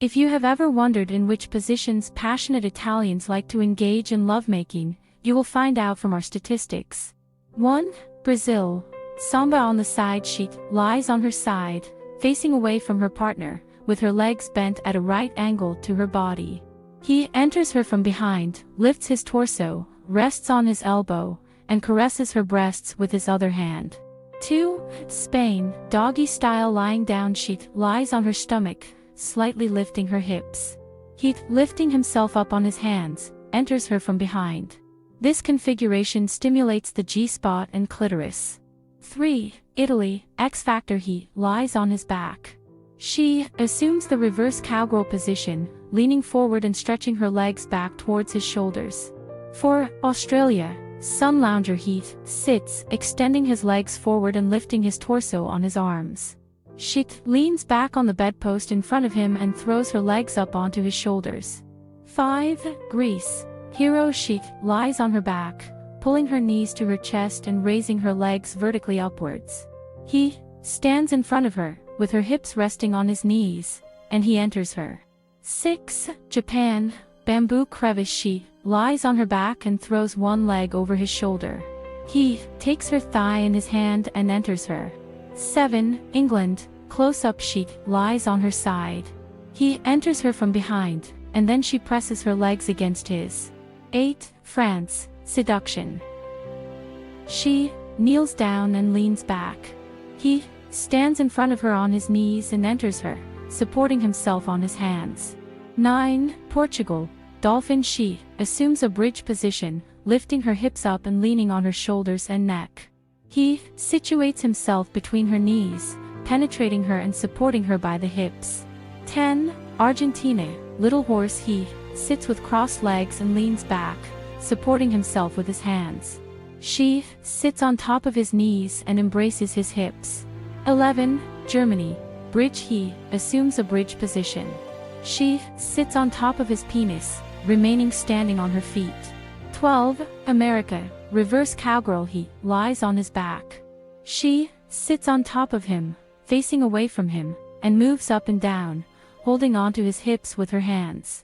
If you have ever wondered in which positions passionate Italians like to engage in lovemaking, you will find out from our statistics. 1. Brazil. Samba on the side. She lies on her side, facing away from her partner, with her legs bent at a right angle to her body. He enters her from behind, lifts his torso, rests on his elbow, and caresses her breasts with his other hand. 2. Spain. Doggy style. Lying down. She lies on her stomach, slightly lifting her hips. He, lifting himself up on his hands, enters her from behind. This configuration stimulates the G-spot and clitoris. 3. Italy. X Factor. He lies on his back. She assumes the reverse cowgirl position, leaning forward and stretching her legs back towards his shoulders. 4. Australia. Sun Lounger. He sits, extending his legs forward and lifting his torso on his arms. She leans back on the bedpost in front of him and throws her legs up onto his shoulders. 5. Greece. Hero. She lies on her back, pulling her knees to her chest and raising her legs vertically upwards. He stands in front of her, with her hips resting on his knees, and he enters her. 6. Japan. Bamboo crevice. She lies on her back and throws one leg over his shoulder. He takes her thigh in his hand and enters her. 7. England. Close-up. She lies on her side. He enters her from behind, and then she presses her legs against his. 8. France. Seduction. She kneels down and leans back. He stands in front of her on his knees and enters her, supporting himself on his hands. 9. Portugal. Dolphin. She assumes a bridge position, lifting her hips up and leaning on her shoulders and neck. He situates himself between her knees, penetrating her and supporting her by the hips. 10. Argentina. Little horse. He sits with crossed legs and leans back, supporting himself with his hands. She sits on top of his knees and embraces his hips. 11. Germany. Bridge. He assumes a bridge position. She sits on top of his penis, remaining standing on her feet. 12. America. Reverse cowgirl. He lies on his back. She sits on top of him, facing away from him, and moves up and down, holding onto his hips with her hands.